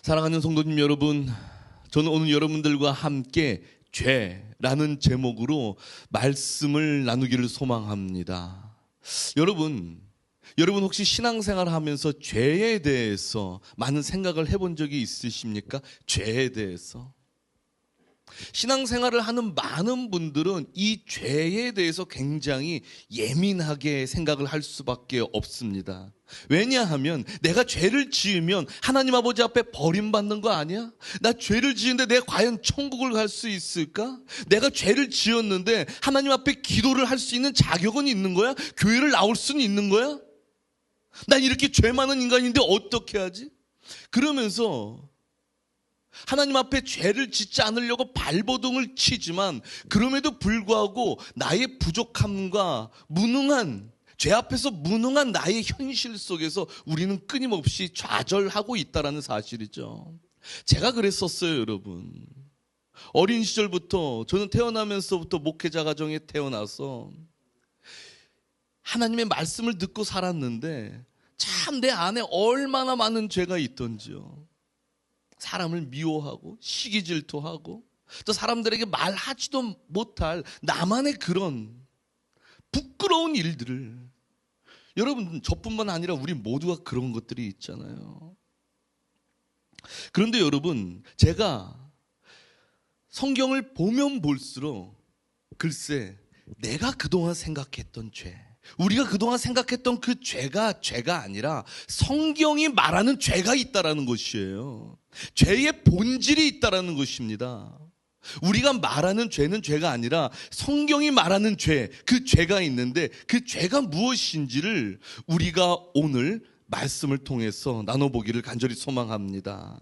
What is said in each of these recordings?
사랑하는 성도님 여러분, 저는 오늘 여러분들과 함께 죄라는 제목으로 말씀을 나누기를 소망합니다. 여러분 혹시 신앙생활 하면서 죄에 대해서 많은 생각을 해본 적이 있으십니까? 죄에 대해서. 신앙생활을 하는 많은 분들은 이 죄에 대해서 굉장히 예민하게 생각을 할 수밖에 없습니다. 왜냐하면 내가 죄를 지으면 하나님 아버지 앞에 버림받는 거 아니야? 나 죄를 지은데 내가 과연 천국을 갈 수 있을까? 내가 죄를 지었는데 하나님 앞에 기도를 할 수 있는 자격은 있는 거야? 교회를 나올 수는 있는 거야? 난 이렇게 죄 많은 인간인데 어떻게 하지? 그러면서 하나님 앞에 죄를 짓지 않으려고 발버둥을 치지만 그럼에도 불구하고 나의 부족함과 죄 앞에서 무능한 나의 현실 속에서 우리는 끊임없이 좌절하고 있다는 사실이죠. 제가 그랬었어요, 여러분. 어린 시절부터, 저는 태어나면서부터 목회자 가정에 태어나서 하나님의 말씀을 듣고 살았는데 참 내 안에 얼마나 많은 죄가 있던지요. 사람을 미워하고 시기 질투하고 또 사람들에게 말하지도 못할 나만의 그런 부끄러운 일들을, 여러분 저뿐만 아니라 우리 모두가 그런 것들이 있잖아요. 그런데 여러분, 제가 성경을 보면 볼수록 글쎄 내가 그동안 생각했던 죄, 우리가 그동안 생각했던 그 죄가 아니라 성경이 말하는 죄가 있다라는 것이에요. 죄의 본질이 있다라는 것입니다. 우리가 말하는 죄는 죄가 아니라 성경이 말하는 죄, 그 죄가 있는데 그 죄가 무엇인지를 우리가 오늘 말씀을 통해서 나눠보기를 간절히 소망합니다.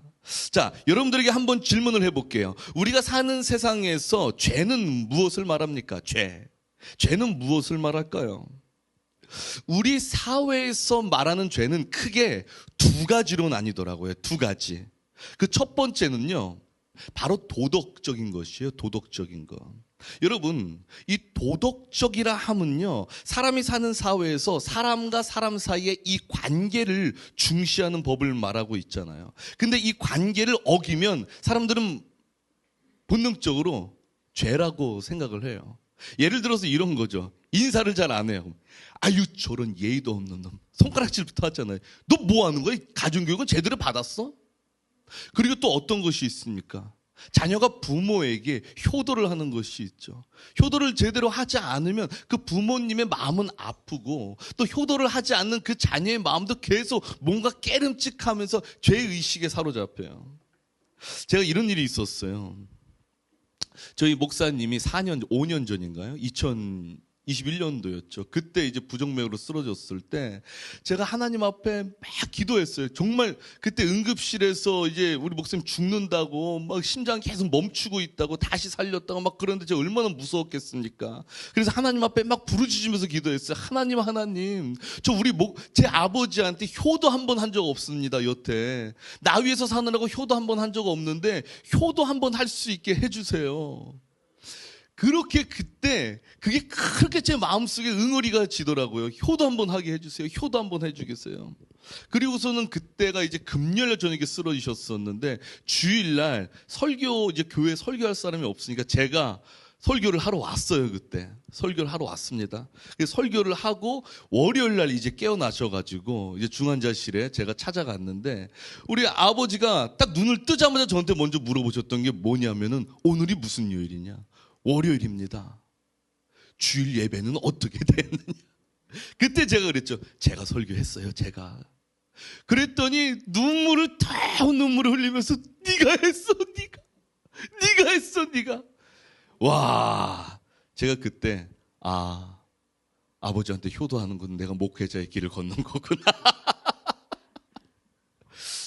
자, 여러분들에게 한번 질문을 해볼게요. 우리가 사는 세상에서 죄는 무엇을 말합니까? 죄는 무엇을 말할까요? 우리 사회에서 말하는 죄는 크게 두 가지로 나뉘더라고요. 두 가지. 그 첫 번째는요, 바로 도덕적인 것이에요. 도덕적인 것. 여러분, 이 도덕적이라 함은요, 사람이 사는 사회에서 사람과 사람 사이의 이 관계를 중시하는 법을 말하고 있잖아요. 근데 이 관계를 어기면 사람들은 본능적으로 죄라고 생각을 해요. 예를 들어서 이런 거죠. 인사를 잘 안 해요. 아유, 저런 예의도 없는 놈. 손가락질부터 하잖아요. 너 뭐 하는 거야? 가정교육은 제대로 받았어? 그리고 또 어떤 것이 있습니까? 자녀가 부모에게 효도를 하는 것이 있죠. 효도를 제대로 하지 않으면 그 부모님의 마음은 아프고, 또 효도를 하지 않는 그 자녀의 마음도 계속 뭔가 깨름칙하면서 죄의식에 사로잡혀요. 제가 이런 일이 있었어요. 저희 목사님이 5년 전인가요? 2021년도였죠. 그때 이제 부정맥으로 쓰러졌을 때 제가 하나님 앞에 막 기도했어요. 정말 그때 응급실에서 이제 우리 목사님 죽는다고 막 심장이 계속 멈추고 있다고 다시 살렸다고 막 그런데 제가 얼마나 무서웠겠습니까? 그래서 하나님 앞에 막 부르짖으면서 기도했어요. 하나님, 제 아버지한테 효도 한 번 한 적 없습니다. 여태 나 위해서 사느라고 효도 한 번 한 적 없는데 효도 한 번 할 수 있게 해주세요. 그렇게 그때 그게 그렇게 제 마음속에 응어리가 지더라고요. 효도 한번 하게 해주세요. 효도 한번 해주겠어요. 그리고서는 그때가 이제 금요일 저녁에 쓰러지셨었는데 주일날 이제 교회 설교할 사람이 없으니까 제가 설교를 하러 왔어요. 그때 설교를 하러 왔습니다. 설교를 하고 월요일날 이제 깨어나셔가지고 이제 중환자실에 제가 찾아갔는데 우리 아버지가 딱 눈을 뜨자마자 저한테 먼저 물어보셨던 게 뭐냐면은 오늘이 무슨 요일이냐? 월요일입니다. 주일 예배는 어떻게 됐느냐? 그때 제가 그랬죠. 제가 설교했어요. 제가. 그랬더니 눈물을 흘리면서 네가 했어. 네가 했어. 와, 제가 그때 아버지한테 효도하는 건 내가 목회자의 길을 걷는 거구나.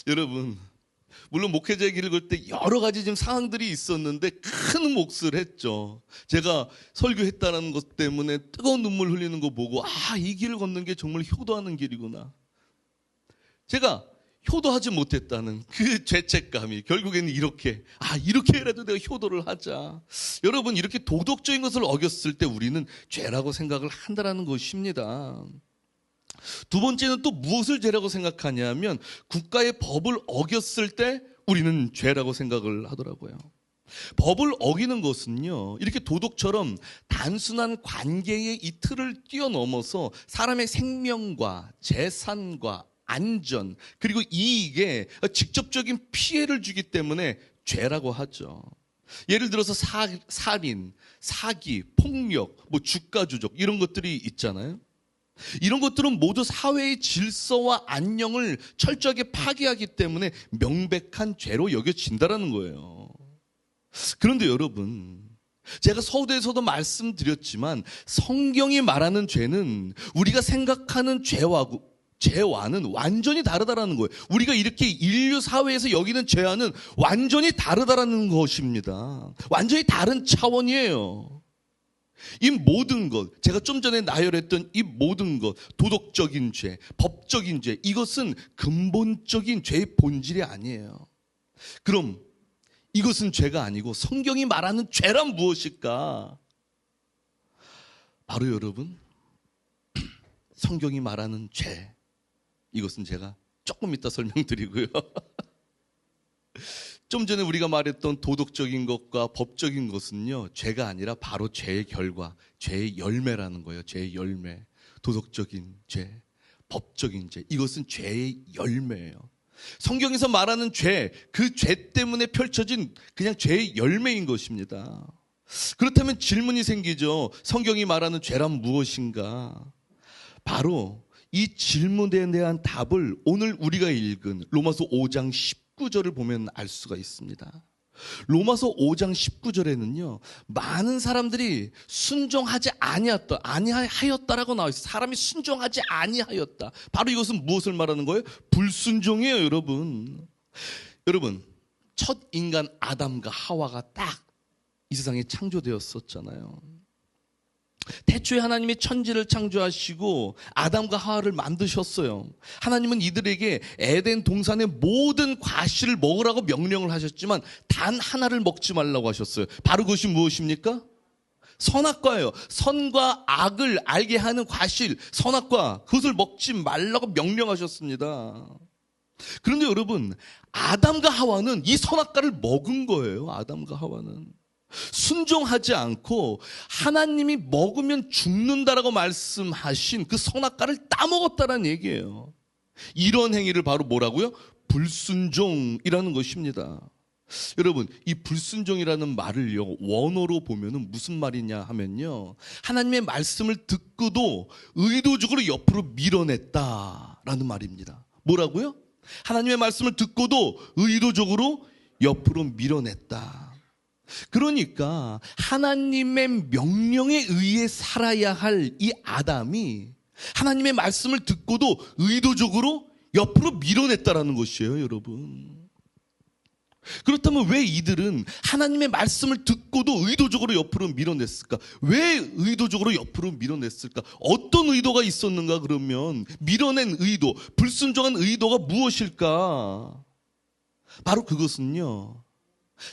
여러분, 물론 목회자의 길을 걸 때 여러 가지 지금 상황들이 있었는데 큰 몫을 했죠. 제가 설교했다는 것 때문에 뜨거운 눈물 흘리는 거 보고 이 길을 걷는 게 정말 효도하는 길이구나. 제가 효도하지 못했다는 그 죄책감이 결국에는 이렇게라도 내가 효도를 하자. 여러분, 이렇게 도덕적인 것을 어겼을 때 우리는 죄라고 생각을 한다는 것입니다. 두 번째는 또 무엇을 죄라고 생각하냐면 국가의 법을 어겼을 때 우리는 죄라고 생각을 하더라고요. 법을 어기는 것은요, 이렇게 도덕처럼 단순한 관계의 이 틀을 뛰어넘어서 사람의 생명과 재산과 안전 그리고 이익에 직접적인 피해를 주기 때문에 죄라고 하죠. 예를 들어서 살인, 사기, 폭력, 주가 조작 이런 것들이 있잖아요. 이런 것들은 모두 사회의 질서와 안녕을 철저하게 파괴하기 때문에 명백한 죄로 여겨진다는 거예요. 그런데 여러분, 제가 서두에서도 말씀드렸지만 성경이 말하는 죄는 우리가 생각하는 죄와는 완전히 다르다라는 거예요. 우리가 이렇게 인류 사회에서 여기는 죄와는 완전히 다르다라는 것입니다. 완전히 다른 차원이에요. 이 모든 것, 제가 좀 전에 나열했던 이 모든 것, 도덕적인 죄, 법적인 죄, 이것은 근본적인 죄의 본질이 아니에요. 그럼 이것은 죄가 아니고 성경이 말하는 죄란 무엇일까? 바로 여러분, 성경이 말하는 죄, 이것은 제가 조금 이따 설명드리고요. 좀 전에 우리가 말했던 도덕적인 것과 법적인 것은요, 죄가 아니라 바로 죄의 결과, 죄의 열매라는 거예요. 죄의 열매. 도덕적인 죄, 법적인 죄, 이것은 죄의 열매예요. 성경에서 말하는 죄, 그 죄 때문에 펼쳐진 그냥 죄의 열매인 것입니다. 그렇다면 질문이 생기죠. 성경이 말하는 죄란 무엇인가? 바로 이 질문에 대한 답을 오늘 우리가 읽은 로마서 5장 19절을 보면 알 수가 있습니다. 로마서 5장 19절에는요, 많은 사람들이 순종하지 아니하였다라고 나와 있어요. 사람이 순종하지 아니하였다. 바로 이것은 무엇을 말하는 거예요? 불순종이에요, 여러분. 여러분, 첫 인간 아담과 하와가 딱 이 세상에 창조되었었잖아요. 태초에 하나님이 천지를 창조하시고 아담과 하와를 만드셨어요. 하나님은 이들에게 에덴 동산의 모든 과실을 먹으라고 명령을 하셨지만 단 하나를 먹지 말라고 하셨어요. 바로 그것이 무엇입니까? 선악과예요. 선과 악을 알게 하는 과실, 선악과, 그것을 먹지 말라고 명령하셨습니다. 그런데 여러분, 아담과 하와는 이 선악과를 먹은 거예요. 아담과 하와는 순종하지 않고 하나님이 먹으면 죽는다라고 말씀하신 그 선악과를 따먹었다는 얘기예요. 이런 행위를 바로 뭐라고요? 불순종이라는 것입니다. 여러분, 이 불순종이라는 말을요, 원어로 보면은 무슨 말이냐 하면요, 하나님의 말씀을 듣고도 의도적으로 옆으로 밀어냈다라는 말입니다. 뭐라고요? 하나님의 말씀을 듣고도 의도적으로 옆으로 밀어냈다. 그러니까 하나님의 명령에 의해 살아야 할 이 아담이 하나님의 말씀을 듣고도 의도적으로 옆으로 밀어냈다라는 것이에요, 여러분. 그렇다면 왜 이들은 하나님의 말씀을 듣고도 의도적으로 옆으로 밀어냈을까? 왜 의도적으로 옆으로 밀어냈을까? 어떤 의도가 있었는가? 그러면 밀어낸 의도, 불순종한 의도가 무엇일까? 바로 그것은요,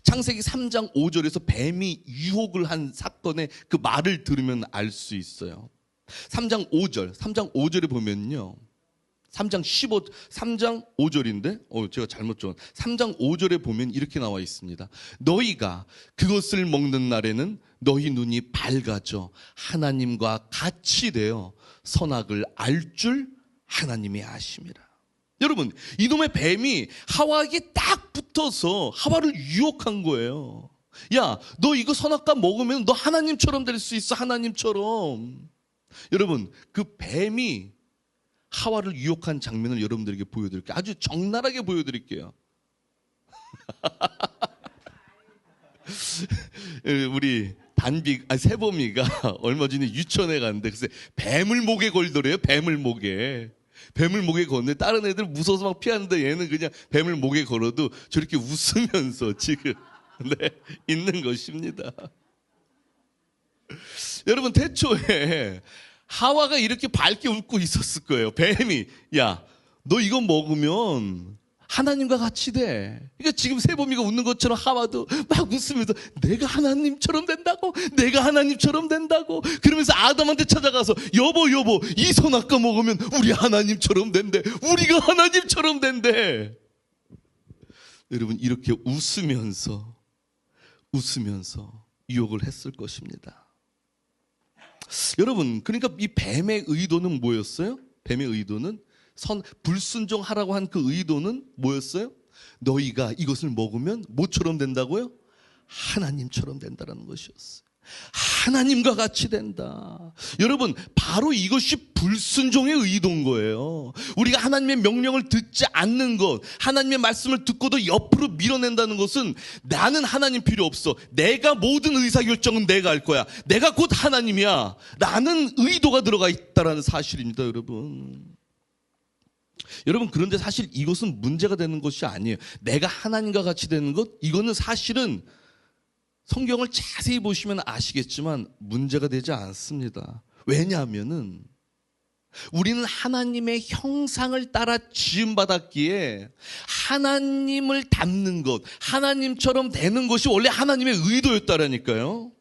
창세기 3장 5절에서 뱀이 유혹을 한 사건의 그 말을 들으면 알 수 있어요. 3장 5절에 보면요, 3장 5절인데, 제가 잘못 적 3장 5절에 보면 이렇게 나와 있습니다. 너희가 그것을 먹는 날에는 너희 눈이 밝아져 하나님과 같이 되어 선악을 알 줄 하나님이 아심이라. 여러분, 이놈의 뱀이 하와에게 딱 붙어서 하와를 유혹한 거예요. 야, 너 이거 선악과 먹으면 너 하나님처럼 될 수 있어, 하나님처럼. 여러분, 그 뱀이 하와를 유혹한 장면을 여러분들에게 보여드릴게요. 아주 적나라하게 보여드릴게요. 우리 세범이가 얼마 전에 유치원에 갔는데 글쎄 뱀을 목에 걸더래요. 뱀을 목에 걸는데 다른 애들 무서워서 막 피하는데 얘는 그냥 뱀을 목에 걸어도 저렇게 웃으면서 지금 있는 것입니다. 여러분, 태초에 하와가 이렇게 밝게 웃고 있었을 거예요. 뱀이, 야, 너 이거 먹으면 하나님과 같이 돼. 그러니까 지금 세범이가 웃는 것처럼 하와도 막 웃으면서 내가 하나님처럼 된다고, 내가 하나님처럼 된다고. 그러면서 아담한테 찾아가서 여보, 이 선악과 먹으면 우리 하나님처럼 된대. 우리가 하나님처럼 된대. 여러분 이렇게 웃으면서 유혹을 했을 것입니다. 여러분, 그러니까 이 뱀의 의도는 뭐였어요? 뱀의 의도는 불순종하라고 한 그 의도는 뭐였어요? 너희가 이것을 먹으면 뭐처럼 된다고요? 하나님처럼 된다는 것이었어요. 하나님과 같이 된다. 여러분, 바로 이것이 불순종의 의도인 거예요. 우리가 하나님의 명령을 듣지 않는 것, 하나님의 말씀을 듣고도 옆으로 밀어낸다는 것은 나는 하나님 필요 없어, 내가 모든 의사결정은 내가 할 거야, 내가 곧 하나님이야 라는 의도가 들어가 있다는 사실입니다. 여러분, 그런데 사실 이것은 문제가 되는 것이 아니에요. 내가 하나님과 같이 되는 것, 이거는 사실은 성경을 자세히 보시면 아시겠지만 문제가 되지 않습니다. 왜냐하면은 우리는 하나님의 형상을 따라 지음받았기에 하나님을 닮는 것, 하나님처럼 되는 것이 원래 하나님의 의도였다라니까요.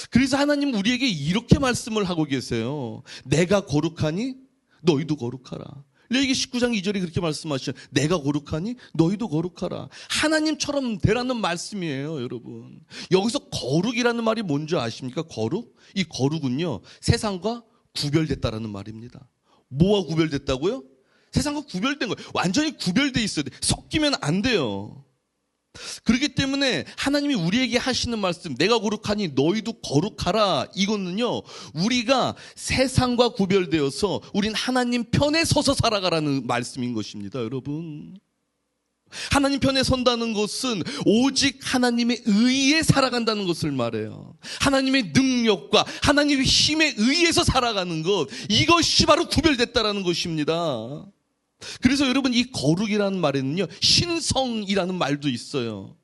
그래서 하나님 우리에게 이렇게 말씀을 하고 계세요. 내가 거룩하니 너희도 거룩하라. 레위기 19장 2절이 그렇게 말씀하시죠. 내가 거룩하니 너희도 거룩하라. 하나님처럼 되라는 말씀이에요, 여러분. 여기서 거룩이라는 말이 뭔지 아십니까? 거룩? 이 거룩은요, 세상과 구별됐다라는 말입니다. 뭐와 구별됐다고요? 세상과 구별된 거예요. 완전히 구별돼 있어야 돼. 섞이면 안 돼요. 그렇기 때문에 하나님이 우리에게 하시는 말씀, 내가 거룩하니 너희도 거룩하라, 이거는요, 우리가 세상과 구별되어서 우린 하나님 편에 서서 살아가라는 말씀인 것입니다. 여러분, 하나님 편에 선다는 것은 오직 하나님의 의에 살아간다는 것을 말해요. 하나님의 능력과 하나님의 힘에 의해서 살아가는 것, 이것이 바로 구별됐다라는 것입니다. 그래서 여러분, 이 거룩이라는 말에는요, 신성이라는 말도 있어요.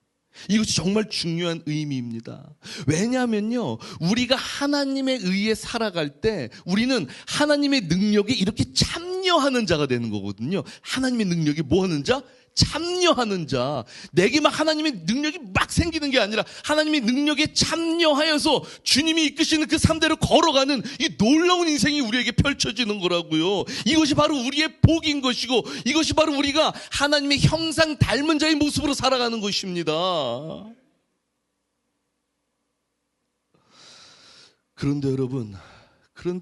이것이 정말 중요한 의미입니다. 왜냐하면요, 우리가 하나님에 의해 살아갈 때 우리는 하나님의 능력에 이렇게 참여하는 자가 되는 거거든요. 하나님의 능력이 뭐 하는 자? 참여하는 자. 내게 막 하나님의 능력이 막 생기는 게 아니라 하나님의 능력에 참여하여서 주님이 이끄시는 그 삶대로 걸어가는 이 놀라운 인생이 우리에게 펼쳐지는 거라고요. 이것이 바로 우리의 복인 것이고, 이것이 바로 우리가 하나님의 형상 닮은 자의 모습으로 살아가는 것입니다. 그런데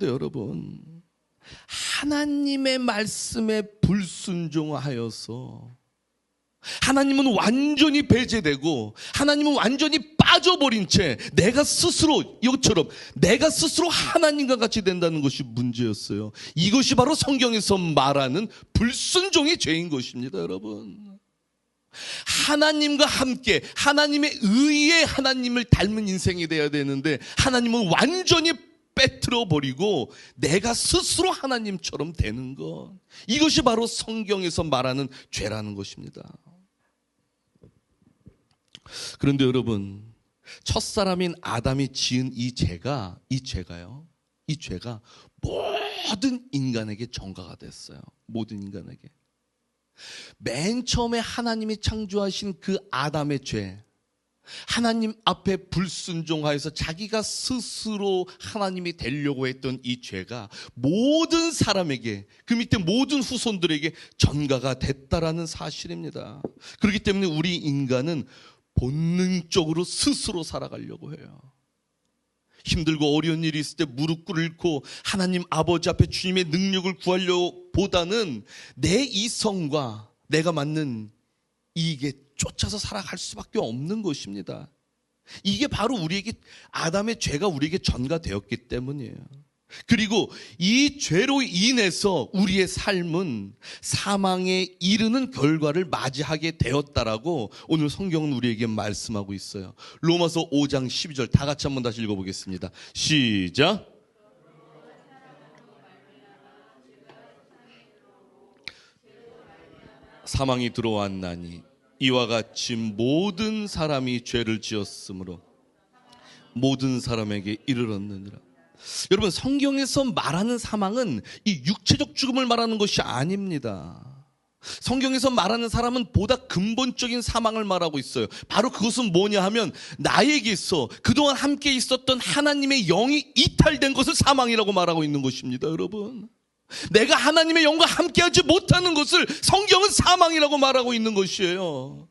여러분, 하나님의 말씀에 불순종하여서 하나님은 완전히 배제되고 하나님은 완전히 빠져버린 채 내가 스스로, 이것처럼 내가 스스로 하나님과 같이 된다는 것이 문제였어요. 이것이 바로 성경에서 말하는 불순종의 죄인 것입니다. 여러분, 하나님과 함께 하나님의 의에 하나님을 닮은 인생이 되어야 되는데 하나님은 완전히 빼뜨려 버리고 내가 스스로 하나님처럼 되는 것, 이것이 바로 성경에서 말하는 죄라는 것입니다. 그런데 여러분, 첫사람인 아담이 지은 이 죄가 모든 인간에게 전가가 됐어요. 모든 인간에게. 맨 처음에 하나님이 창조하신 그 아담의 죄, 하나님 앞에 불순종하여서 자기가 스스로 하나님이 되려고 했던 이 죄가 모든 사람에게, 그 밑에 모든 후손들에게 전가가 됐다라는 사실입니다. 그렇기 때문에 우리 인간은 본능적으로 스스로 살아가려고 해요. 힘들고 어려운 일이 있을 때 무릎 꿇고 하나님 아버지 앞에 주님의 능력을 구하려 보다는 내 이성과 내가 맞는 이익에 쫓아서 살아갈 수밖에 없는 것입니다. 이게 바로 우리에게, 아담의 죄가 우리에게 전가되었기 때문이에요. 그리고 이 죄로 인해서 우리의 삶은 사망에 이르는 결과를 맞이하게 되었다라고 오늘 성경은 우리에게 말씀하고 있어요. 로마서 5장 12절 다 같이 한번 다시 읽어보겠습니다. 시작. 사망이 들어왔나니 이와 같이 모든 사람이 죄를 지었으므로 모든 사람에게 이르렀느니라. 여러분, 성경에서 말하는 사망은 이 육체적 죽음을 말하는 것이 아닙니다. 성경에서 말하는 사람은 보다 근본적인 사망을 말하고 있어요. 바로 그것은 뭐냐 하면 나에게서 그동안 함께 있었던 하나님의 영이 이탈된 것을 사망이라고 말하고 있는 것입니다. 여러분, 내가 하나님의 영과 함께하지 못하는 것을 성경은 사망이라고 말하고 있는 것이에요.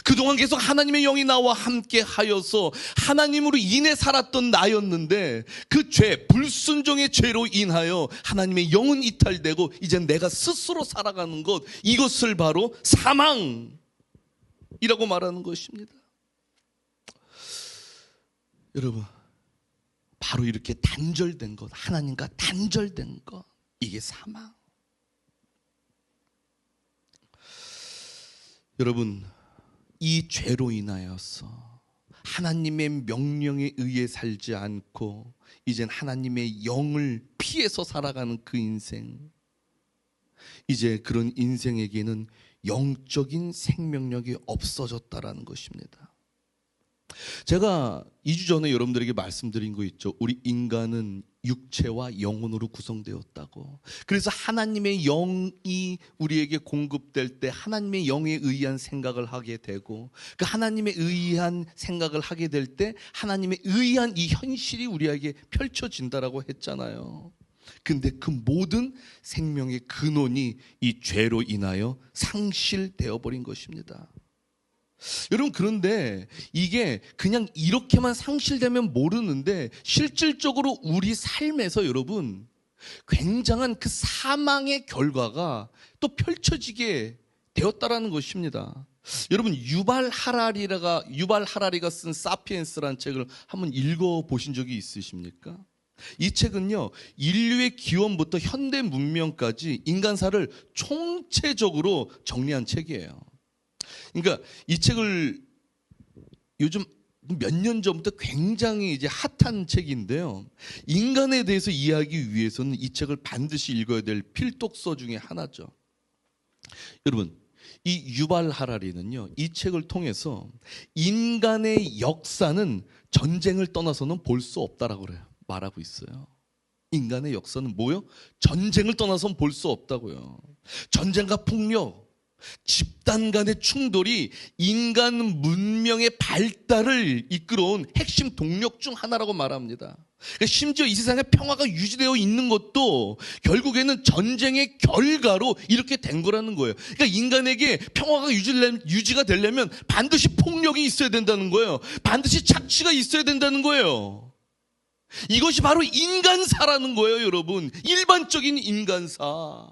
그동안 계속 하나님의 영이 나와 함께 하여서 하나님으로 인해 살았던 나였는데 그 죄, 불순종의 죄로 인하여 하나님의 영은 이탈되고 이제 내가 스스로 살아가는 것, 이것을 바로 사망이라고 말하는 것입니다. 여러분, 바로 이렇게 단절된 것, 하나님과 단절된 것, 이게 사망. 여러분, 이 죄로 인하여서 하나님의 명령에 의해 살지 않고 이젠 하나님의 영을 피해서 살아가는 그 인생, 이제 그런 인생에게는 영적인 생명력이 없어졌다라는 것입니다. 제가 2주 전에 여러분들에게 말씀드린 거 있죠. 우리 인간은 육체와 영혼으로 구성되었다고. 그래서 하나님의 영이 우리에게 공급될 때 하나님의 영에 의한 생각을 하게 되고, 그 하나님에 의한 생각을 하게 될 때 하나님에 의한 이 현실이 우리에게 펼쳐진다라고 했잖아요. 근데 그 모든 생명의 근원이 이 죄로 인하여 상실되어 버린 것입니다. 여러분, 그런데 이게 그냥 이렇게만 상실되면 모르는데 실질적으로 우리 삶에서 여러분 굉장한 그 사망의 결과가 또 펼쳐지게 되었다라는 것입니다. 여러분, 유발 하라리가 쓴 사피엔스라는 책을 한번 읽어보신 적이 있으십니까? 이 책은요, 인류의 기원부터 현대 문명까지 인간사를 총체적으로 정리한 책이에요. 그러니까 이 책을 요즘 몇 년 전부터 굉장히 이제 핫한 책인데요. 인간에 대해서 이해하기 위해서는 이 책을 반드시 읽어야 될 필독서 중에 하나죠. 여러분, 이 유발 하라리는요, 이 책을 통해서 인간의 역사는 전쟁을 떠나서는 볼 수 없다라고 그래요. 말하고 있어요. 인간의 역사는 뭐요? 전쟁을 떠나서는 볼 수 없다고요. 전쟁과 폭력, 집단 간의 충돌이 인간 문명의 발달을 이끌어온 핵심 동력 중 하나라고 말합니다. 그러니까 심지어 이 세상에 평화가 유지되어 있는 것도 결국에는 전쟁의 결과로 이렇게 된 거라는 거예요. 그러니까 인간에게 평화가 유지가 되려면 반드시 폭력이 있어야 된다는 거예요. 반드시 착취가 있어야 된다는 거예요. 이것이 바로 인간사라는 거예요, 여러분. 일반적인 인간사.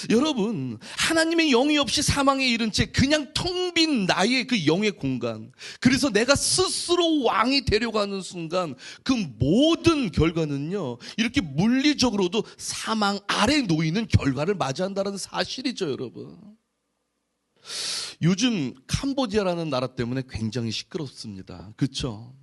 여러분, 하나님의 영이 없이 사망에 이른 채 그냥 텅 빈 나의 그 영의 공간, 그래서 내가 스스로 왕이 되려고 하는 순간 그 모든 결과는요, 이렇게 물리적으로도 사망 아래 놓이는 결과를 맞이한다는 사실이죠, 여러분. 요즘 캄보디아라는 나라 때문에 굉장히 시끄럽습니다. 그렇죠?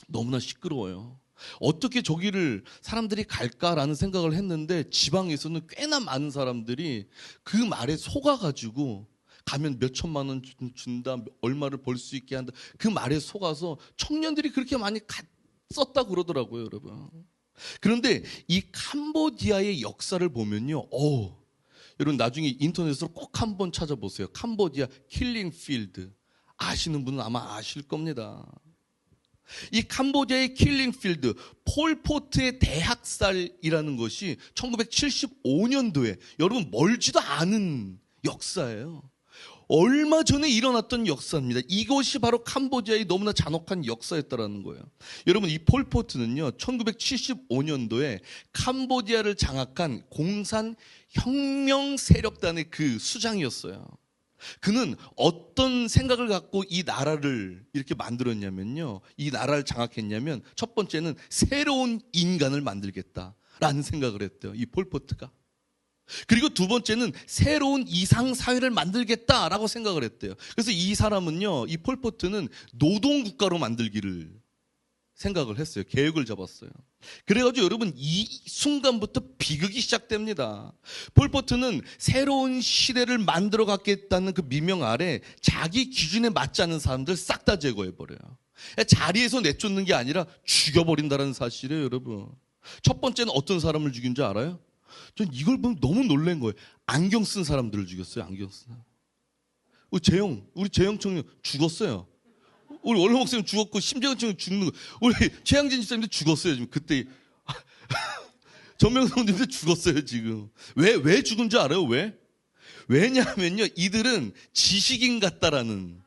너무나 시끄러워요. 어떻게 저기를 사람들이 갈까라는 생각을 했는데 지방에서는 꽤나 많은 사람들이 그 말에 속아가지고 가면 몇 천만 원 준다, 얼마를 벌 수 있게 한다, 그 말에 속아서 청년들이 그렇게 많이 썼다고 그러더라고요, 여러분. 그런데 이 캄보디아의 역사를 보면요, 여러분 나중에 인터넷으로 꼭 한번 찾아보세요. 캄보디아 킬링 필드. 아시는 분은 아마 아실 겁니다. 이 캄보디아의 킬링필드, 폴포트의 대학살이라는 것이 1975년도에, 여러분 멀지도 않은 역사예요. 얼마 전에 일어났던 역사입니다. 이것이 바로 캄보디아의 너무나 잔혹한 역사였다라는 거예요. 여러분, 이 폴포트는요, 1975년도에 캄보디아를 장악한 공산 혁명 세력단의 그 수장이었어요. 그는 어떤 생각을 갖고 이 나라를 이렇게 만들었냐면요, 이 나라를 장악했냐면 첫 번째는 새로운 인간을 만들겠다라는 생각을 했대요, 이 폴포트가. 그리고 두 번째는 새로운 이상사회를 만들겠다라고 생각을 했대요. 그래서 이 사람은요, 이 폴포트는 노동국가로 만들기를 생각을 했어요. 계획을 잡았어요. 그래가지고 여러분, 이 순간부터 비극이 시작됩니다. 폴포트는 새로운 시대를 만들어 갖겠다는 그 미명 아래 자기 기준에 맞지 않는 사람들 싹 다 제거해버려요. 자리에서 내쫓는 게 아니라 죽여버린다는 사실이에요, 여러분. 첫 번째는 어떤 사람을 죽인 줄 알아요? 전 이걸 보면 너무 놀란 거예요. 안경 쓴 사람들을 죽였어요, 안경 쓴 사람. 우리 재영 청년 죽었어요. 우리 원로 목사님 죽었고, 심재근 청년 죽는 거. 우리 최양진 집사님도 죽었어요, 지금. 그때. 전명성님도 죽었어요, 지금. 왜 죽은 줄 알아요? 왜 왜냐하면요, 이들은 지식인 같다라는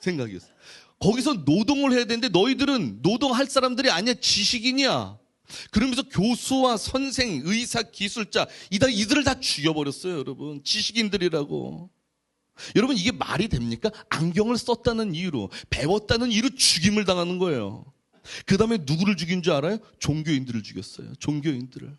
생각이었어요. 거기서 노동을 해야 되는데 너희들은 노동할 사람들이 아니야, 지식인이야. 그러면서 교수와 선생, 의사, 기술자 이들을 다 죽여버렸어요. 여러분, 지식인들이라고. 여러분, 이게 말이 됩니까? 안경을 썼다는 이유로, 배웠다는 이유로 죽임을 당하는 거예요. 그 다음에 누구를 죽인 줄 알아요? 종교인들을 죽였어요. 종교인들을.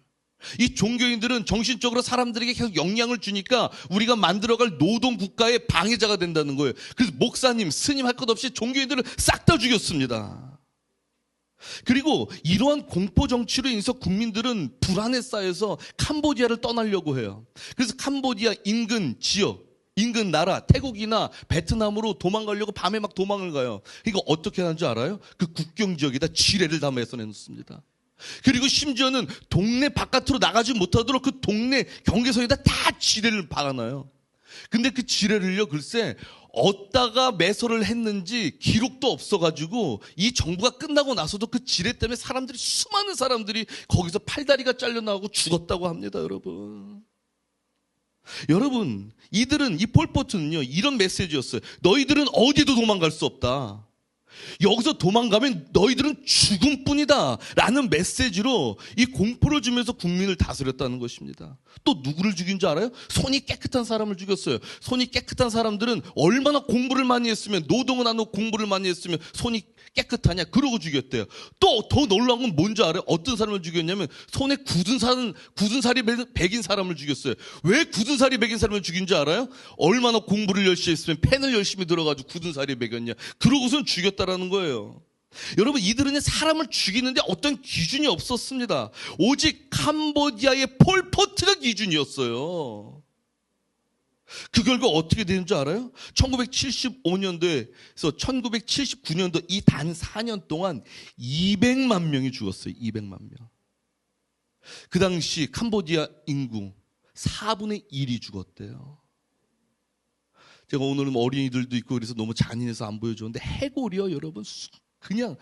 이 종교인들은 정신적으로 사람들에게 계속 영향을 주니까 우리가 만들어갈 노동국가의 방해자가 된다는 거예요. 그래서 목사님, 스님 할 것 없이 종교인들을 싹 다 죽였습니다. 그리고 이러한 공포정치로 인해서 국민들은 불안에 쌓여서 캄보디아를 떠나려고 해요. 그래서 캄보디아 인근 지역, 인근 나라, 태국이나 베트남으로 도망가려고 밤에 막 도망을 가요. 그러니까 어떻게 하는 줄 알아요? 그 국경 지역에다 지뢰를 다 매서 내놓습니다. 그리고 심지어는 동네 바깥으로 나가지 못하도록 그 동네 경계선에다 다 지뢰를 박아놔요. 근데 그 지뢰를요, 글쎄 어디다가 매설을 했는지 기록도 없어가지고 이 정부가 끝나고 나서도 그 지뢰 때문에 수많은 사람들이 거기서 팔다리가 잘려나가고 죽었다고 합니다. 여러분, 이 폴포트는요, 이런 메시지였어요. 너희들은 어디도 도망갈 수 없다. 여기서 도망가면 너희들은 죽음뿐이다 라는 메시지로 이 공포를 주면서 국민을 다스렸다는 것입니다. 또 누구를 죽인 줄 알아요? 손이 깨끗한 사람을 죽였어요. 손이 깨끗한 사람들은 얼마나 공부를 많이 했으면, 노동은 안 하고 공부를 많이 했으면 손이 깨끗하냐, 그러고 죽였대요. 또 더 놀라운 건 뭔지 알아요? 어떤 사람을 죽였냐면 손에 굳은 살이 배긴 사람을 죽였어요. 왜 굳은 살이 배긴 사람을 죽인 줄 알아요? 얼마나 공부를 열심히 했으면 펜을 열심히 들어가지고 굳은 살이 배겼냐, 그러고선 죽였다라는 거예요. 여러분, 이들은 사람을 죽이는데 어떤 기준이 없었습니다. 오직 캄보디아의 폴포트가 기준이었어요. 그 결과 어떻게 되는 줄 알아요? 1975년도에서 1979년도 이 단 4년 동안 200만 명이 죽었어요. 200만 명. 그 당시 캄보디아 인구 4분의 1이 죽었대요. 제가 오늘은 어린이들도 있고 그래서 너무 잔인해서 안 보여줬는데, 해골이요, 여러분, 그냥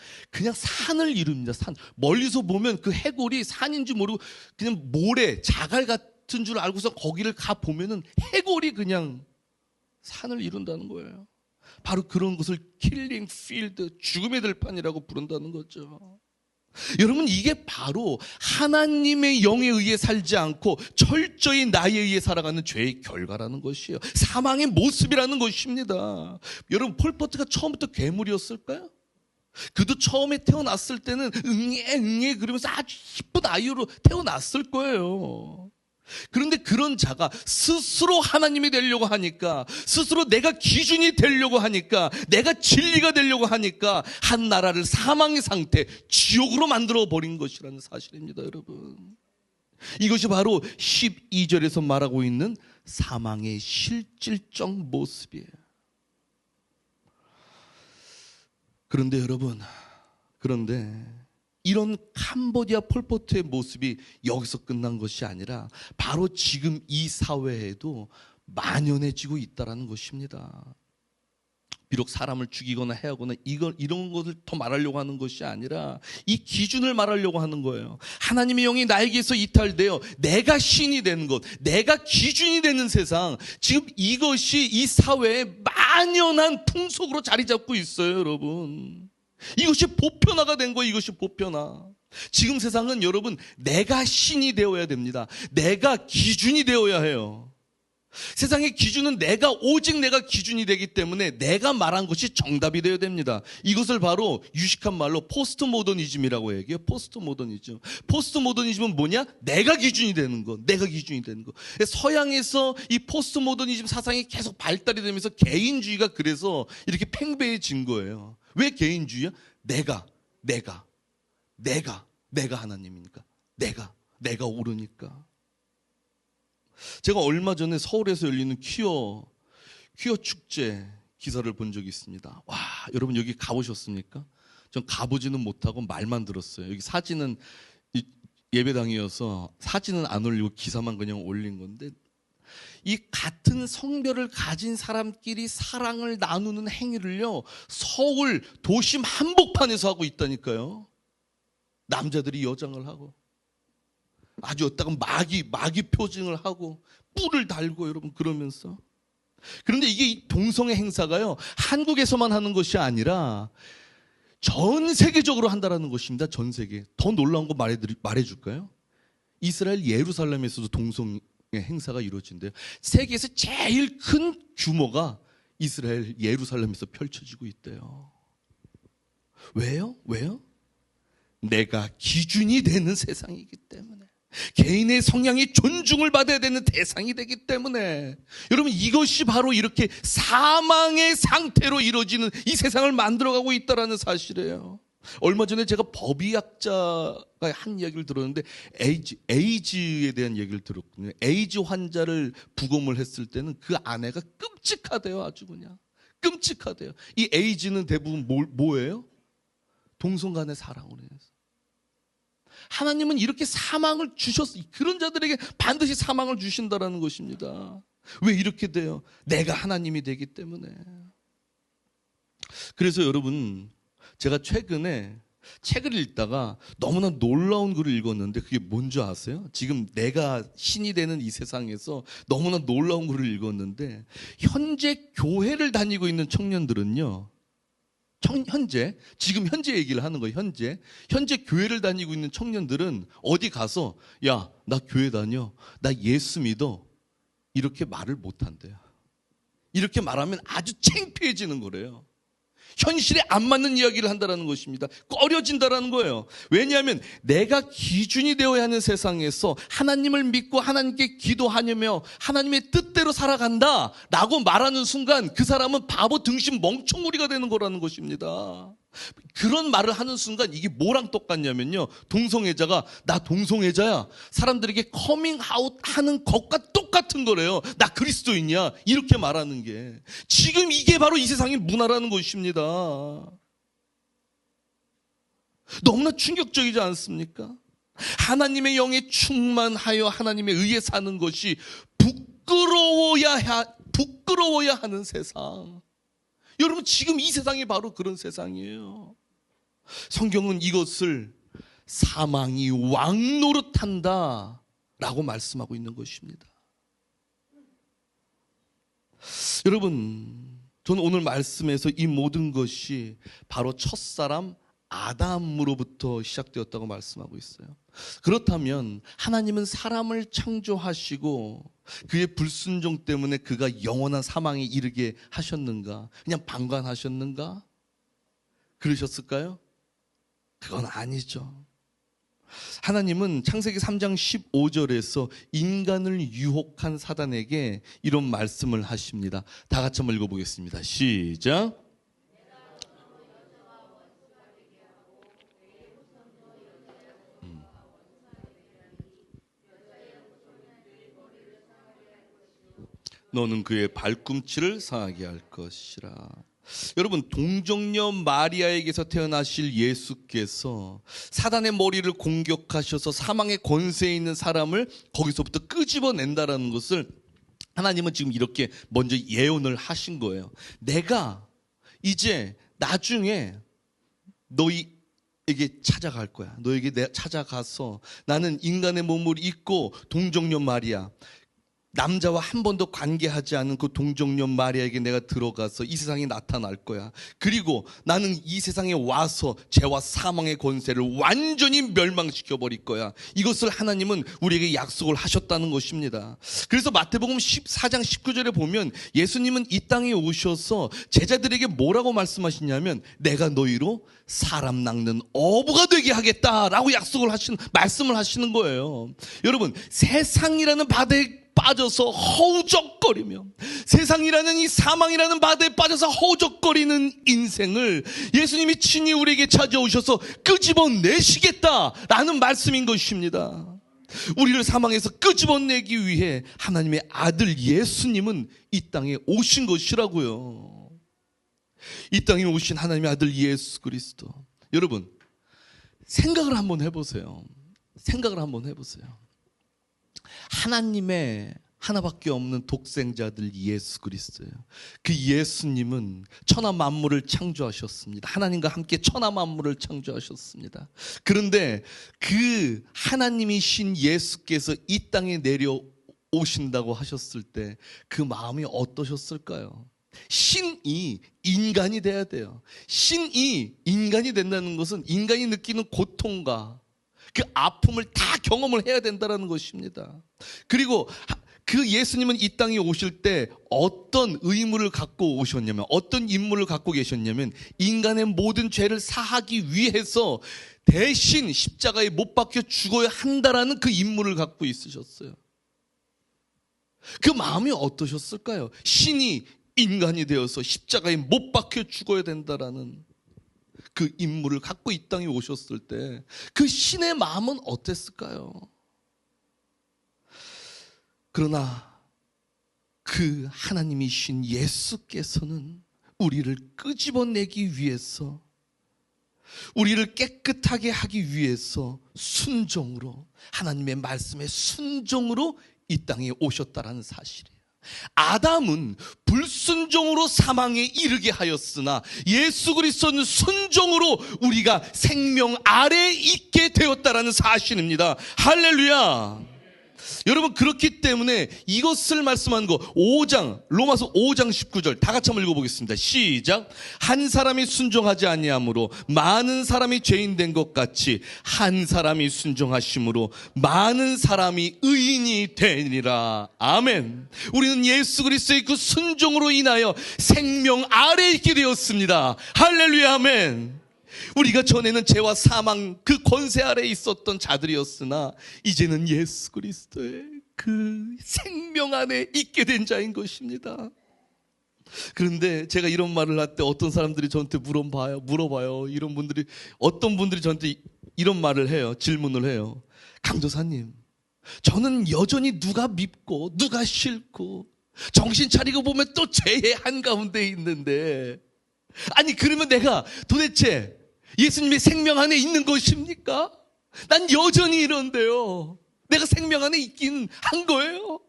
산을 이룹니다. 산. 멀리서 보면 그 해골이 산인지 모르고 그냥 모래, 자갈 같은 줄 알고서 거기를 가 보면은 해골이 그냥 산을 이룬다는 거예요. 바로 그런 것을 킬링 필드, 죽음의 들판이라고 부른다는 거죠. 여러분, 이게 바로 하나님의 영에 의해 살지 않고 철저히 나에 의해 살아가는 죄의 결과라는 것이에요. 사망의 모습이라는 것입니다. 여러분, 폴포트가 처음부터 괴물이었을까요? 그도 처음에 태어났을 때는 응애 그러면서 아주 이쁜 아이로 태어났을 거예요. 그런데 그런 자가 스스로 하나님이 되려고 하니까, 스스로 내가 기준이 되려고 하니까, 내가 진리가 되려고 하니까 한 나라를 사망의 상태, 지옥으로 만들어 버린 것이라는 사실입니다. 여러분, 이것이 바로 12절에서 말하고 있는 사망의 실질적 모습이에요. 그런데 여러분, 이런 캄보디아 폴포트의 모습이 여기서 끝난 것이 아니라 바로 지금 이 사회에도 만연해지고 있다는 것입니다. 비록 사람을 죽이거나 해하거나 이런 것을 더 말하려고 하는 것이 아니라 이 기준을 말하려고 하는 거예요. 하나님의 영이 나에게서 이탈되어 내가 신이 되는 것, 내가 기준이 되는 세상, 지금 이것이 이 사회에 만연한 풍속으로 자리 잡고 있어요. 여러분, 이것이 보편화가 된 거예요. 이것이 보편화. 지금 세상은 여러분, 내가 신이 되어야 됩니다. 내가 기준이 되어야 해요. 세상의 기준은 오직 내가 기준이 되기 때문에 내가 말한 것이 정답이 되어야 됩니다. 이것을 바로 유식한 말로 포스트 모더니즘이라고 얘기해요. 포스트 모더니즘. 포스트 모더니즘은 뭐냐? 내가 기준이 되는 거. 내가 기준이 되는 거. 서양에서 이 포스트 모더니즘 사상이 계속 발달이 되면서 개인주의가 그래서 이렇게 팽배해진 거예요. 왜 개인주의야? 내가 하나님이니까. 내가 옳으니까. 제가 얼마 전에 서울에서 열리는 퀴어 축제 기사를 본 적이 있습니다. 와, 여러분 여기 가보셨습니까? 전 가보지는 못하고 말만 들었어요. 여기 사진은 예배당이어서 사진은 안 올리고 기사만 그냥 올린 건데, 이 같은 성별을 가진 사람끼리 사랑을 나누는 행위를요, 서울 도심 한복판에서 하고 있다니까요. 남자들이 여장을 하고 아주 어따가 마귀 표징을 하고 뿔을 달고 여러분 그러면서. 그런데 이게 이 동성애 행사가요, 한국에서만 하는 것이 아니라 전 세계적으로 한다라는 것입니다. 전 세계. 더 놀라운 거 말해줄까요? 이스라엘 예루살렘에서도 동성애 행사가 이루어진대요. 세계에서 제일 큰 규모가 이스라엘 예루살렘에서 펼쳐지고 있대요. 왜요? 왜요? 내가 기준이 되는 세상이기 때문에, 개인의 성향이 존중을 받아야 되는 대상이 되기 때문에, 여러분 이것이 바로 이렇게 사망의 상태로 이루어지는 이 세상을 만들어가고 있다는 사실이에요. 얼마 전에 제가 법의학자가 한 이야기를 들었는데 에이즈에 대한 얘기를 들었거든요. 에이즈 환자를 부검을 했을 때는 그 아내가 끔찍하대요. 아주 그냥 끔찍하대요. 이 에이즈는 대부분 뭐예요? 동성 간의 사랑으로 인해서. 하나님은 이렇게 사망을 주셨어요. 그런 자들에게 반드시 사망을 주신다라는 것입니다. 왜 이렇게 돼요? 내가 하나님이 되기 때문에. 그래서 여러분, 제가 최근에 책을 읽다가 너무나 놀라운 글을 읽었는데 그게 뭔지 아세요? 지금 내가 신이 되는 이 세상에서 너무나 놀라운 글을 읽었는데, 현재 교회를 다니고 있는 청년들은요, 지금 현재 얘기를 하는 거예요. 현재 교회를 다니고 있는 청년들은 어디 가서 야, 나 교회 다녀, 나 예수 믿어, 이렇게 말을 못 한대요. 이렇게 말하면 아주 창피해지는 거래요. 현실에 안 맞는 이야기를 한다는 것입니다. 꺼려진다는 거예요. 왜냐하면 내가 기준이 되어야 하는 세상에서 하나님을 믿고 하나님께 기도하며 하나님의 뜻대로 살아간다라고 말하는 순간 그 사람은 바보 등신 멍청구리가 되는 거라는 것입니다. 그런 말을 하는 순간 이게 뭐랑 똑같냐면요, 동성애자가 나 동성애자야, 사람들에게 커밍아웃 하는 것과 똑같은 거래요. 나 그리스도인이야, 이렇게 말하는 게. 지금 이게 바로 이 세상의 문화라는 것입니다. 너무나 충격적이지 않습니까? 하나님의 영에 충만하여 하나님에 의해 사는 것이 부끄러워야 하는 세상. 여러분, 지금 이 세상이 바로 그런 세상이에요. 성경은 이것을 사망이 왕노릇한다 라고 말씀하고 있는 것입니다. 여러분, 저는 오늘 말씀에서 이 모든 것이 바로 첫사람 아담으로부터 시작되었다고 말씀하고 있어요. 그렇다면 하나님은 사람을 창조하시고 그의 불순종 때문에 그가 영원한 사망에 이르게 하셨는가? 그냥 방관하셨는가? 그러셨을까요? 그건 아니죠. 하나님은 창세기 3장 15절에서 인간을 유혹한 사단에게 이런 말씀을 하십니다. 다 같이 한번 읽어보겠습니다. 시작. 너는 그의 발꿈치를 상하게 할 것이라. 여러분, 동정녀 마리아에게서 태어나실 예수께서 사단의 머리를 공격하셔서 사망의 권세에 있는 사람을 거기서부터 끄집어낸다라는 것을 하나님은 지금 이렇게 먼저 예언을 하신 거예요. 내가 이제 나중에 너희에게 찾아갈 거야. 너에게 내가 찾아가서 나는 인간의 몸을 입고 동정녀 마리아, 남자와 한 번도 관계하지 않은 그 동정녀 마리아에게 내가 들어가서 이 세상에 나타날 거야. 그리고 나는 이 세상에 와서 죄와 사망의 권세를 완전히 멸망시켜 버릴 거야. 이것을 하나님은 우리에게 약속을 하셨다는 것입니다. 그래서 마태복음 14장 19절에 보면 예수님은 이 땅에 오셔서 제자들에게 뭐라고 말씀하시냐면, 내가 너희로 사람 낚는 어부가 되게 하겠다라고 말씀을 하시는 거예요. 여러분, 세상이라는 바다에 빠져서 허우적거리며, 세상이라는 이 사망이라는 바다에 빠져서 허우적거리는 인생을 예수님이 친히 우리에게 찾아오셔서 끄집어내시겠다라는 말씀인 것입니다. 우리를 사망에서 끄집어내기 위해 하나님의 아들 예수님은 이 땅에 오신 것이라고요. 이 땅에 오신 하나님의 아들 예수 그리스도. 여러분, 생각을 한번 해보세요. 하나님의 하나밖에 없는 독생자들 예수 그리스도예요. 그 예수님은 천하 만물을 창조하셨습니다. 하나님과 함께 천하 만물을 창조하셨습니다. 그런데 그 하나님이신 예수께서 이 땅에 내려오셔서 오신다고 하셨을 때 그 마음이 어떠셨을까요? 신이 인간이 돼야 돼요. 신이 인간이 된다는 것은 인간이 느끼는 고통과 그 아픔을 다 경험을 해야 된다는 것입니다. 그리고 그 예수님은 이 땅에 오실 때 어떤 의무를 갖고 오셨냐면, 어떤 임무를 갖고 계셨냐면, 인간의 모든 죄를 사하기 위해서 대신 십자가에 못 박혀 죽어야 한다라는 그 임무를 갖고 있으셨어요. 그 마음이 어떠셨을까요? 신이 인간이 되어서 십자가에 못 박혀 죽어야 된다라는 그 임무를 갖고 이 땅에 오셨을 때 그 신의 마음은 어땠을까요? 그러나 그 하나님이신 예수께서는 우리를 끄집어내기 위해서, 우리를 깨끗하게 하기 위해서 순종으로, 하나님의 말씀에 순종으로 이 땅에 오셨다라는 사실이에요. 아담은 불순종으로 사망에 이르게 하였으나 예수 그리스도는 순종으로 우리가 생명 아래에 있게 되었다라는 사실입니다. 할렐루야. 여러분, 그렇기 때문에 이것을 말씀하는 거, 로마서 5장 19절 다 같이 한번 읽어보겠습니다. 시작. 한 사람이 순종하지 아니함으로 많은 사람이 죄인 된 것 같이 한 사람이 순종하심으로 많은 사람이 의인이 되니라. 아멘. 우리는 예수 그리스도의 그 순종으로 인하여 생명 아래에 있게 되었습니다. 할렐루야. 아멘. 우리가 전에는 죄와 사망 그 권세 아래에 있었던 자들이었으나 이제는 예수 그리스도의 그 생명 안에 있게 된 자인 것입니다. 그런데 제가 이런 말을 할 때 어떤 사람들이 저한테 물어봐요. 이런 분들이, 어떤 분들이 저한테 이런 말을 해요. 질문을 해요. 강도사님, 저는 여전히 누가 밉고 누가 싫고 정신 차리고 보면 또 죄의 한가운데 있는데, 아니 그러면 내가 도대체 예수님의 생명 안에 있는 것입니까? 난 여전히 이런데요. 내가 생명 안에 있긴 한 거예요.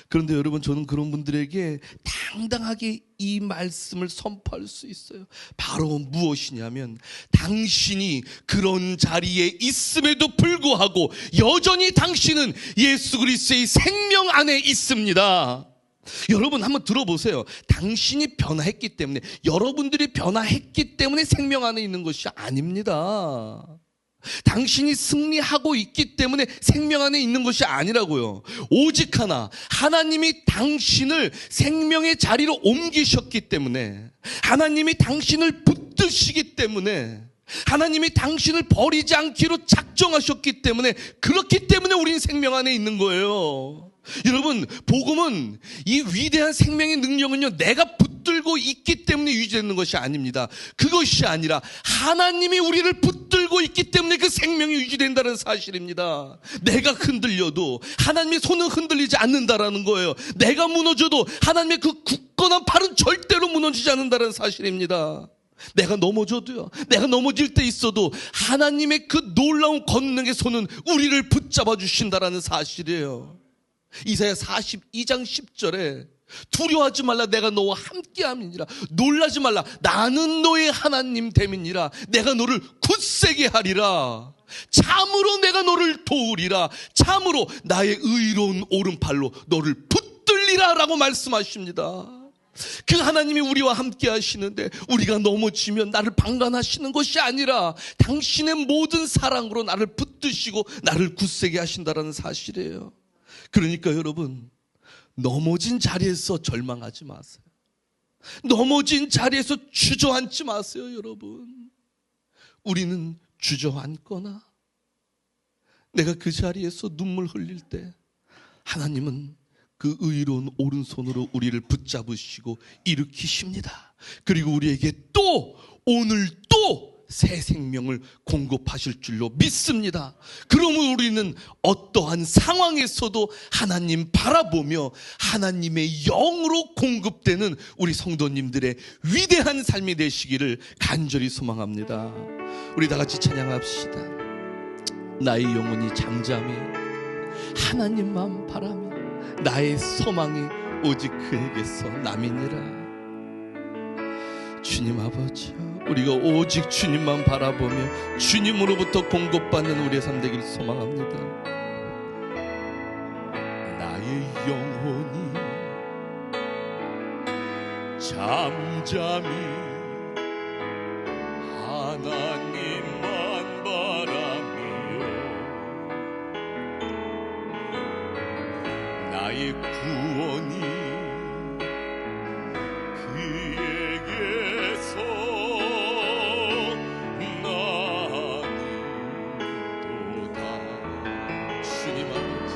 그런데 여러분, 저는 그런 분들에게 당당하게 이 말씀을 선포할 수 있어요. 바로 무엇이냐면, 당신이 그런 자리에 있음에도 불구하고 여전히 당신은 예수 그리스도의 생명 안에 있습니다. 여러분 한번 들어보세요. 당신이 변화했기 때문에, 여러분들이 변화했기 때문에 생명 안에 있는 것이 아닙니다. 당신이 승리하고 있기 때문에 생명 안에 있는 것이 아니라고요. 오직 하나, 하나님이 당신을 생명의 자리로 옮기셨기 때문에, 하나님이 당신을 붙드시기 때문에, 하나님이 당신을 버리지 않기로 작정하셨기 때문에, 그렇기 때문에 우리는 생명 안에 있는 거예요. 여러분, 복음은, 이 위대한 생명의 능력은요, 내가 붙들고 있기 때문에 유지되는 것이 아닙니다. 그것이 아니라 하나님이 우리를 붙들고 있기 때문에 그 생명이 유지된다는 사실입니다. 내가 흔들려도 하나님의 손은 흔들리지 않는다라는 거예요. 내가 무너져도 하나님의 그 굳건한 팔은 절대로 무너지지 않는다는 사실입니다. 내가 넘어져도요, 내가 넘어질 때 있어도 하나님의 그 놀라운 권능의 손은 우리를 붙잡아 주신다라는 사실이에요. 이사야 42장 10절에 두려워하지 말라, 내가 너와 함께함이니라. 놀라지 말라, 나는 너의 하나님 됨이니라. 내가 너를 굳세게 하리라. 참으로 내가 너를 도우리라. 참으로 나의 의로운 오른팔로 너를 붙들리라 라고 말씀하십니다. 그 하나님이 우리와 함께 하시는데, 우리가 넘어지면 나를 방관하시는 것이 아니라 당신의 모든 사랑으로 나를 붙드시고 나를 굳세게 하신다는 사실이에요. 그러니까 여러분, 넘어진 자리에서 절망하지 마세요. 넘어진 자리에서 주저앉지 마세요. 여러분, 우리는 주저앉거나 내가 그 자리에서 눈물 흘릴 때 하나님은 그 의로운 오른손으로 우리를 붙잡으시고 일으키십니다. 그리고 우리에게 또 오늘 또 새 생명을 공급하실 줄로 믿습니다. 그러면 우리는 어떠한 상황에서도 하나님 바라보며 하나님의 영으로 공급되는 우리 성도님들의 위대한 삶이 되시기를 간절히 소망합니다. 우리 다 같이 찬양합시다. 나의 영혼이 잠잠히 하나님만 바라며 나의 소망이 오직 그에게서 남이니라. 주님 아버지여, 우리가 오직 주님만 바라보며 주님으로부터 공급받는 우리의 삶 되기를 소망합니다. 영혼이 잠잠히 하나님만 바라며 나의 구원이 그에게서 나는도다. 주님 아버지,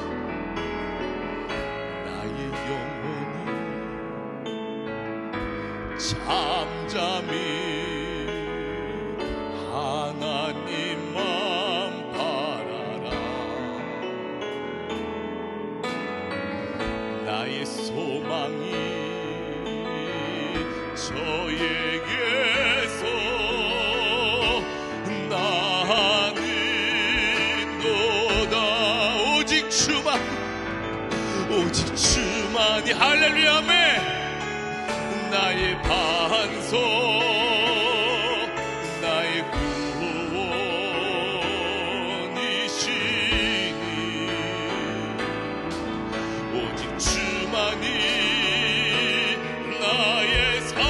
나의 영혼이 잠잠히 하나님만 바라라. 나의 소망이 저에게서 나는도다. 오직 주만, 오직 주만이 할렐루야 아멘. 나의 반석, 나의 구원이시니 오직 주만이 나의 산석,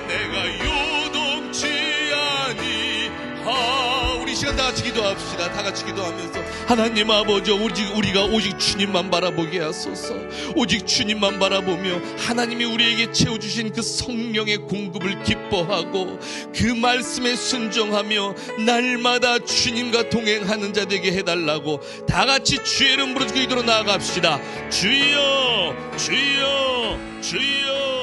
내가 요동치 아니하. 우리 시간 다 같이 기도합시다. 다 같이 기도하면서 하나님 아버지, 우리가 오직 주님만 바라보게 하소서. 오직 주님만 바라보며 하나님이 우리에게 채워주신 그 성령의 공급을 기뻐하고 그 말씀에 순종하며 날마다 주님과 동행하는 자 되게 해달라고 다 같이 주의 이름 부르짖고 기도로 나아갑시다. 주여, 주여, 주여.